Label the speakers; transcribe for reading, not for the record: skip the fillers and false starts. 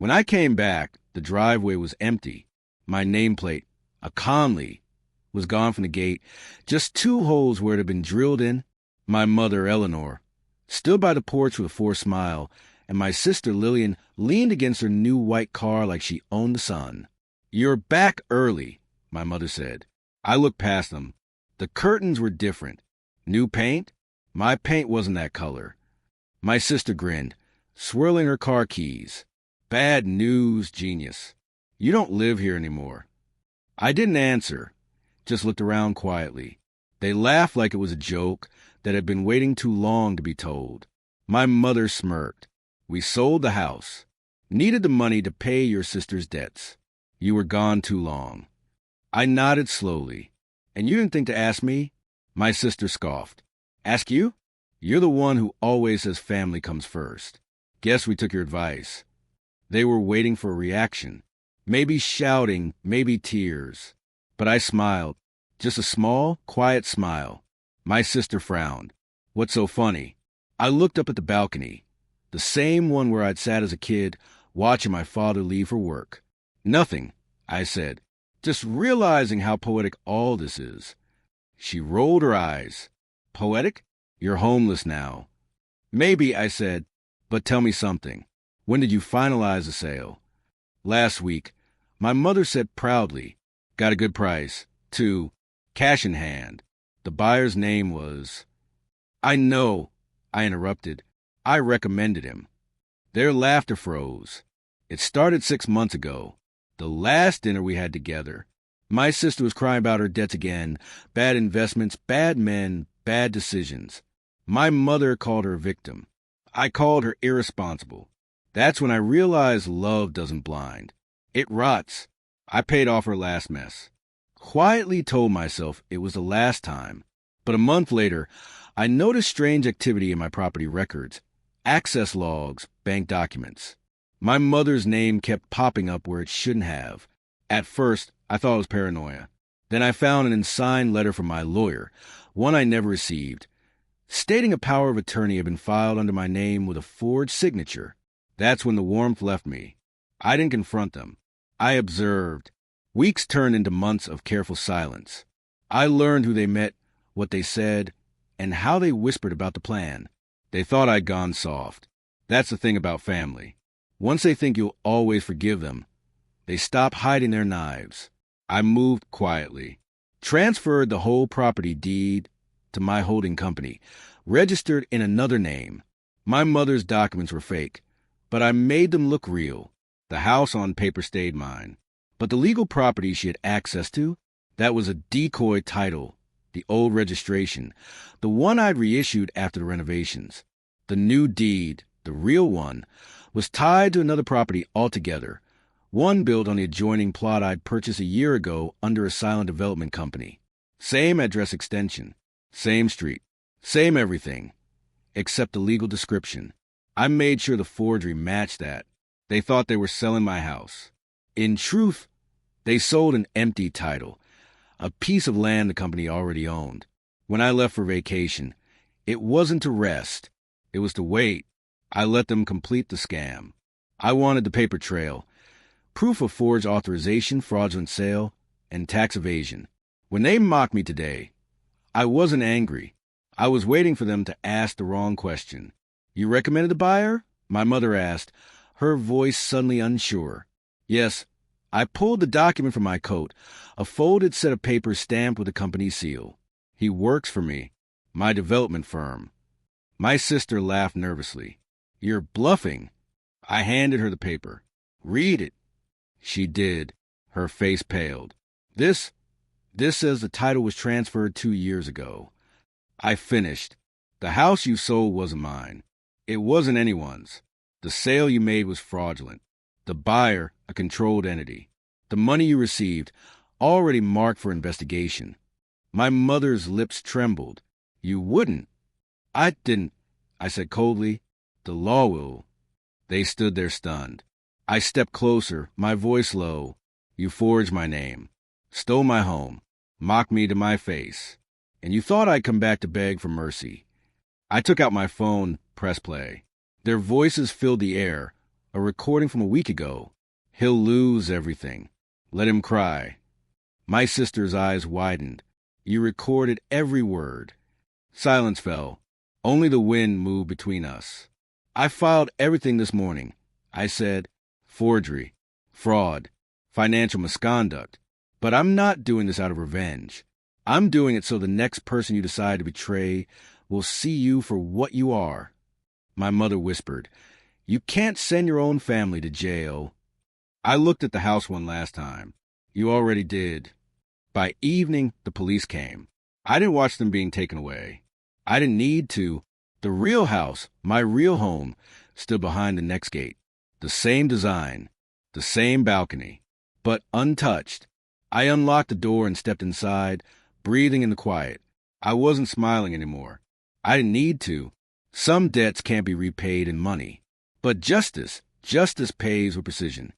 Speaker 1: When I came back, the driveway was empty. My nameplate, a Conley, was gone from the gate. Just 2 holes where it had been drilled in. My mother, Eleanor, stood by the porch with a forced smile, and my sister, Lillian, leaned against her new white car like she owned the sun. "You're back early," my mother said. I looked past them. The curtains were different. New paint? My paint wasn't that color. My sister grinned, swirling her car keys. "Bad news, genius. You don't live here anymore." I didn't answer, just looked around quietly. They laughed like it was a joke that had been waiting too long to be told. My mother smirked. "We sold the house. Needed the money to pay your sister's debts. You were gone too long." I nodded slowly. "And you didn't think to ask me?" My sister scoffed. "Ask you? You're the one who always says family comes first. Guess we took your advice." They were waiting for a reaction. Maybe shouting, maybe tears. But I smiled. Just a small, quiet smile. My sister frowned. "What's so funny?" I looked up at the balcony, the same one where I'd sat as a kid, watching my father leave for work. "Nothing," I said. "Just realizing how poetic all this is." She rolled her eyes. "Poetic? You're homeless now." "Maybe," I said, "but tell me something. When did you finalize the sale?" "Last week." My mother said proudly. "Got a good price, too. Cash in hand." The buyer's name was... "I know," I interrupted. "I recommended him." Their laughter froze. It started 6 months ago. The last dinner we had together. My sister was crying about her debts again. Bad investments, bad men, bad decisions. My mother called her a victim. I called her irresponsible. That's when I realized love doesn't blind. It rots. I paid off her last mess. Quietly told myself it was the last time. But a month later, I noticed strange activity in my property records. Access logs, bank documents. My mother's name kept popping up where it shouldn't have. At first, I thought it was paranoia. Then I found an unsigned letter from my lawyer, one I never received, stating a power of attorney had been filed under my name with a forged signature. That's when the warmth left me. I didn't confront them. I observed. Weeks turned into months of careful silence. I learned who they met, what they said, and how they whispered about the plan. They thought I'd gone soft. That's the thing about family. Once they think you'll always forgive them, they stop hiding their knives. I moved quietly. Transferred the whole property deed to my holding company, registered in another name. My mother's documents were fake, but I made them look real. The house on paper stayed mine. But the legal property she had access to, that was a decoy title, the old registration, the one I'd reissued after the renovations. The new deed, the real one, was tied to another property altogether, one built on the adjoining plot I'd purchased a year ago under a silent development company. Same address extension, same street, same everything, except the legal description. I made sure the forgery matched that. They thought they were selling my house. In truth, they sold an empty title, a piece of land the company already owned. When I left for vacation, it wasn't to rest. It was to wait. I let them complete the scam. I wanted the paper trail, proof of forged authorization, fraudulent sale, and tax evasion. When they mocked me today, I wasn't angry. I was waiting for them to ask the wrong question. "You recommended the buyer?" my mother asked, her voice suddenly unsure. "Yes." I pulled the document from my coat, a folded set of papers stamped with the company's seal. "He works for me, my development firm." My sister laughed nervously. "You're bluffing." I handed her the paper. "Read it." She did. Her face paled. This says the title was transferred 2 years ago." I finished. "The house you sold wasn't mine. It wasn't anyone's. The sale you made was fraudulent. The buyer, a controlled entity. The money you received, already marked for investigation." My mother's lips trembled. "You wouldn't." "I didn't," I said coldly. "The law will." They stood there stunned. I stepped closer, my voice low. "You forged my name, stole my home, mocked me to my face, and you thought I'd come back to beg for mercy." I took out my phone, pressed play. Their voices filled the air, A recording from a week ago. He'll lose everything. Let him cry. My sister's eyes widened. You recorded every word. Silence fell. Only the wind moved between us. I filed everything this morning. I said, forgery, fraud, financial misconduct. But I'm not doing this out of revenge. I'm doing it so the next person you decide to betray will see you for what you are. My mother whispered, you can't send your own family to jail. I looked at the house one last time. You already did. By evening, the police came. I didn't watch them being taken away. I didn't need to. The real house, my real home, stood behind the next gate. The same design, the same balcony, but untouched. I unlocked the door and stepped inside, breathing in the quiet. I wasn't smiling anymore. I didn't need to. Some debts can't be repaid in money. But justice pays with precision.